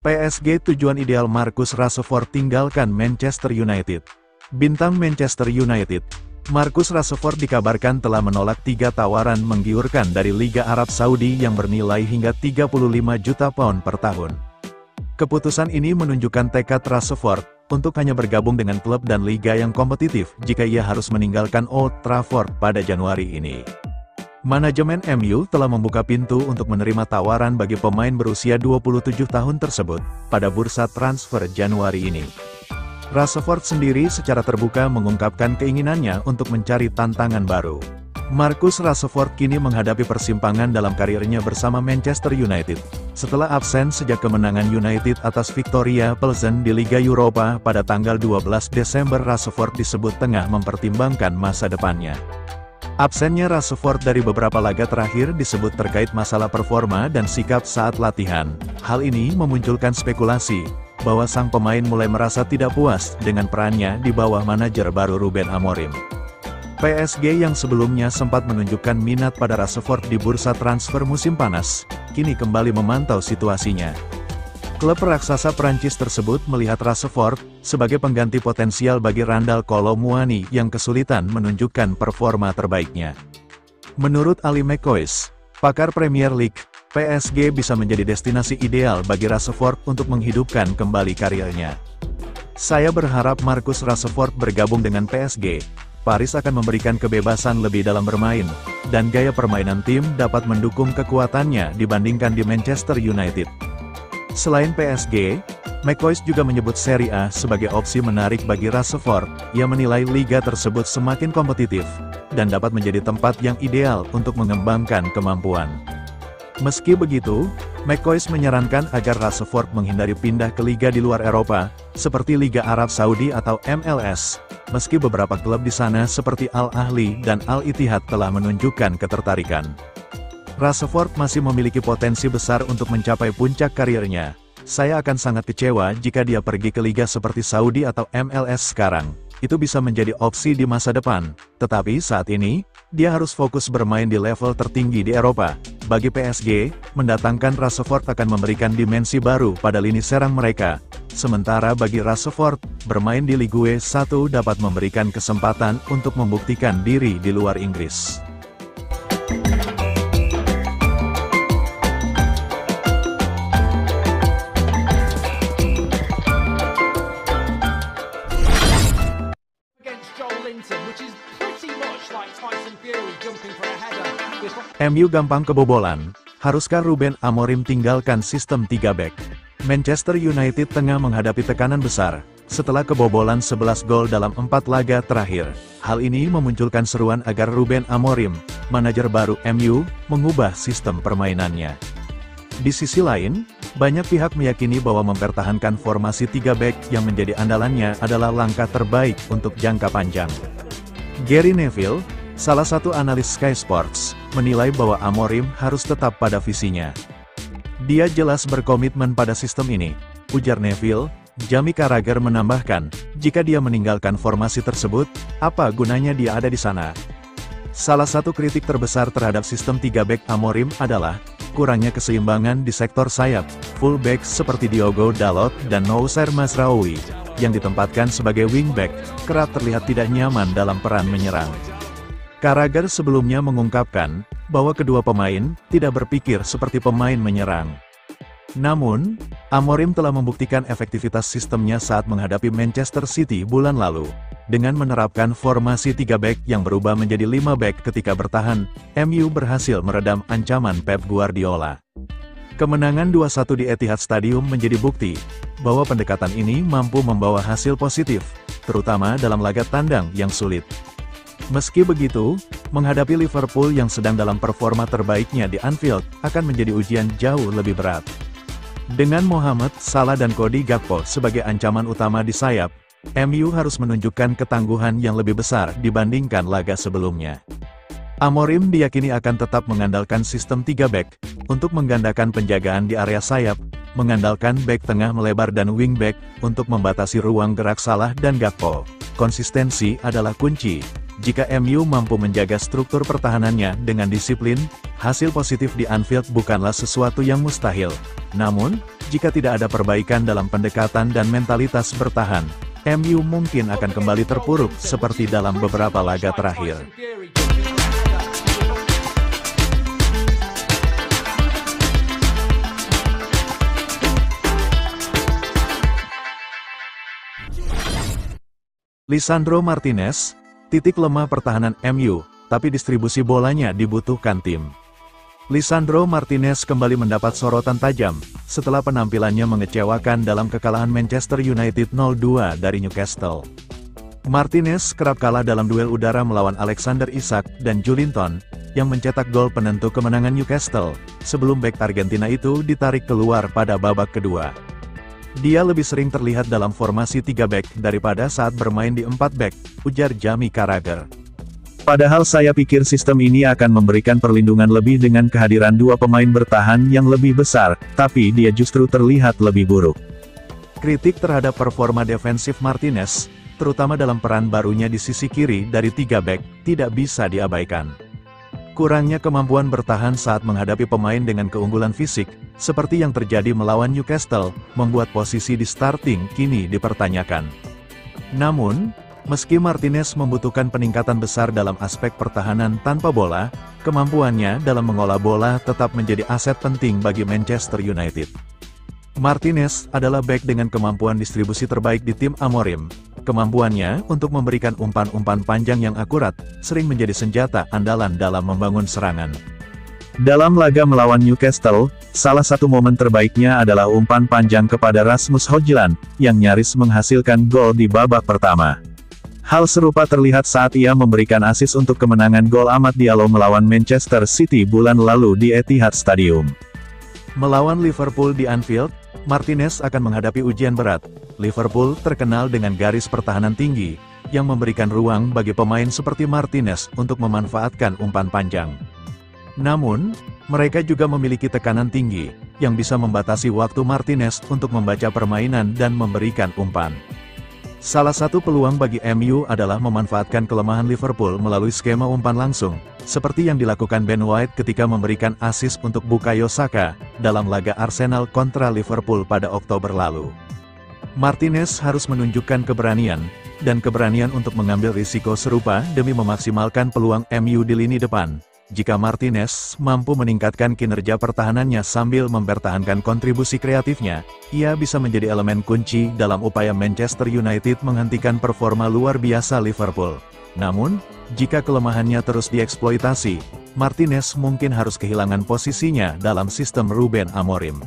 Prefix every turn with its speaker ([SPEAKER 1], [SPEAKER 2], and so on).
[SPEAKER 1] PSG tujuan ideal Marcus Rashford tinggalkan Manchester United. Bintang Manchester United, Marcus Rashford dikabarkan telah menolak 3 tawaran menggiurkan dari Liga Arab Saudi yang bernilai hingga 35 juta pound per tahun. Keputusan ini menunjukkan tekad Rashford untuk hanya bergabung dengan klub dan liga yang kompetitif jika ia harus meninggalkan Old Trafford pada Januari ini. Manajemen MU telah membuka pintu untuk menerima tawaran bagi pemain berusia 27 tahun tersebut pada bursa transfer Januari ini. Rashford sendiri secara terbuka mengungkapkan keinginannya untuk mencari tantangan baru. Marcus Rashford kini menghadapi persimpangan dalam karirnya bersama Manchester United. Setelah absen sejak kemenangan United atas Victoria Pilsen di Liga Eropa pada tanggal 12 Desember, Rashford disebut tengah mempertimbangkan masa depannya. Absennya Rashford dari beberapa laga terakhir disebut terkait masalah performa dan sikap saat latihan. Hal ini memunculkan spekulasi bahwa sang pemain mulai merasa tidak puas dengan perannya di bawah manajer baru Ruben Amorim. PSG yang sebelumnya sempat menunjukkan minat pada Rashford di bursa transfer musim panas, kini kembali memantau situasinya. Klub raksasa Prancis tersebut melihat Rashford sebagai pengganti potensial bagi Randal Kolo Muani yang kesulitan menunjukkan performa terbaiknya. Menurut Ali McCoist, pakar Premier League, PSG bisa menjadi destinasi ideal bagi Rashford untuk menghidupkan kembali karirnya. Saya berharap Marcus Rashford bergabung dengan PSG. Paris akan memberikan kebebasan lebih dalam bermain, dan gaya permainan tim dapat mendukung kekuatannya dibandingkan di Manchester United. Selain PSG, McCoist juga menyebut Serie A sebagai opsi menarik bagi Rashford. Ia menilai liga tersebut semakin kompetitif, dan dapat menjadi tempat yang ideal untuk mengembangkan kemampuan. Meski begitu, McCoist menyarankan agar Rashford menghindari pindah ke liga di luar Eropa, seperti Liga Arab Saudi atau MLS, meski beberapa klub di sana seperti Al Ahly dan Al Ittihad telah menunjukkan ketertarikan. Rashford masih memiliki potensi besar untuk mencapai puncak karirnya. Saya akan sangat kecewa jika dia pergi ke liga seperti Saudi atau MLS sekarang. Itu bisa menjadi opsi di masa depan. Tetapi saat ini, dia harus fokus bermain di level tertinggi di Eropa. Bagi PSG, mendatangkan Rashford akan memberikan dimensi baru pada lini serang mereka. Sementara bagi Rashford, bermain di Ligue 1 dapat memberikan kesempatan untuk membuktikan diri di luar Inggris. MU gampang kebobolan. Haruskah Ruben Amorim tinggalkan sistem 3 back? Manchester United tengah menghadapi tekanan besar setelah kebobolan 11 gol dalam 4 laga terakhir. Hal ini memunculkan seruan agar Ruben Amorim, manajer baru MU, mengubah sistem permainannya. Di sisi lain, banyak pihak meyakini bahwa mempertahankan formasi 3 back yang menjadi andalannya adalah langkah terbaik untuk jangka panjang. Gary Neville, salah satu analis Sky Sports, menilai bahwa Amorim harus tetap pada visinya. Dia jelas berkomitmen pada sistem ini, ujar Neville. Jamie Carragher menambahkan, jika dia meninggalkan formasi tersebut, apa gunanya dia ada di sana? Salah satu kritik terbesar terhadap sistem 3 back Amorim adalah kurangnya keseimbangan di sektor sayap. Fullback seperti Diogo Dalot dan Noussair Mazraoui, yang ditempatkan sebagai wingback, kerap terlihat tidak nyaman dalam peran menyerang. Carragher sebelumnya mengungkapkan bahwa kedua pemain tidak berpikir seperti pemain menyerang. Namun, Amorim telah membuktikan efektivitas sistemnya saat menghadapi Manchester City bulan lalu. Dengan menerapkan formasi 3 back yang berubah menjadi 5 back ketika bertahan, MU berhasil meredam ancaman Pep Guardiola. Kemenangan 2-1 di Etihad Stadium menjadi bukti bahwa pendekatan ini mampu membawa hasil positif, terutama dalam laga tandang yang sulit. Meski begitu, menghadapi Liverpool yang sedang dalam performa terbaiknya di Anfield, akan menjadi ujian jauh lebih berat. Dengan Mohamed Salah dan Cody Gakpo sebagai ancaman utama di sayap, MU harus menunjukkan ketangguhan yang lebih besar dibandingkan laga sebelumnya. Amorim diyakini akan tetap mengandalkan sistem 3 back, untuk menggandakan penjagaan di area sayap, mengandalkan back tengah melebar dan wingback, untuk membatasi ruang gerak Salah dan Gakpo. Konsistensi adalah kunci. Jika MU mampu menjaga struktur pertahanannya dengan disiplin, hasil positif di Anfield bukanlah sesuatu yang mustahil. Namun, jika tidak ada perbaikan dalam pendekatan dan mentalitas bertahan, MU mungkin akan kembali terpuruk seperti dalam beberapa laga terakhir. Lisandro Martinez, titik lemah pertahanan MU, tapi distribusi bolanya dibutuhkan tim. Lisandro Martinez kembali mendapat sorotan tajam, setelah penampilannya mengecewakan dalam kekalahan Manchester United 0-2 dari Newcastle. Martinez kerap kalah dalam duel udara melawan Alexander Isak dan Joelinton, yang mencetak gol penentu kemenangan Newcastle, sebelum bek Argentina itu ditarik keluar pada babak kedua. Dia lebih sering terlihat dalam formasi 3 bek daripada saat bermain di 4 bek, ujar Jamie Carragher. Padahal saya pikir sistem ini akan memberikan perlindungan lebih dengan kehadiran 2 pemain bertahan yang lebih besar, tapi dia justru terlihat lebih buruk. Kritik terhadap performa defensif Martinez, terutama dalam peran barunya di sisi kiri dari 3 bek, tidak bisa diabaikan. Kurangnya kemampuan bertahan saat menghadapi pemain dengan keunggulan fisik, seperti yang terjadi melawan Newcastle, membuat posisi di starting kini dipertanyakan. Namun, meski Martinez membutuhkan peningkatan besar dalam aspek pertahanan tanpa bola, kemampuannya dalam mengolah bola tetap menjadi aset penting bagi Manchester United. Martinez adalah bek dengan kemampuan distribusi terbaik di tim Amorim. Kemampuannya untuk memberikan umpan-umpan panjang yang akurat, sering menjadi senjata andalan dalam membangun serangan. Dalam laga melawan Newcastle, salah satu momen terbaiknya adalah umpan panjang kepada Rasmus Højlund, yang nyaris menghasilkan gol di babak pertama. Hal serupa terlihat saat ia memberikan assist untuk kemenangan gol Amad Diallo melawan Manchester City bulan lalu di Etihad Stadium. Melawan Liverpool di Anfield, Martinez akan menghadapi ujian berat. Liverpool terkenal dengan garis pertahanan tinggi, yang memberikan ruang bagi pemain seperti Martinez untuk memanfaatkan umpan panjang. Namun, mereka juga memiliki tekanan tinggi, yang bisa membatasi waktu Martinez untuk membaca permainan dan memberikan umpan. Salah satu peluang bagi MU adalah memanfaatkan kelemahan Liverpool melalui skema umpan langsung, seperti yang dilakukan Ben White ketika memberikan assist untuk Bukayo Saka, dalam laga Arsenal kontra Liverpool pada Oktober lalu. Martinez harus menunjukkan keberanian untuk mengambil risiko serupa demi memaksimalkan peluang MU di lini depan. Jika Martinez mampu meningkatkan kinerja pertahanannya sambil mempertahankan kontribusi kreatifnya, ia bisa menjadi elemen kunci dalam upaya Manchester United menghentikan performa luar biasa Liverpool. Namun, jika kelemahannya terus dieksploitasi, Martinez mungkin harus kehilangan posisinya dalam sistem Ruben Amorim.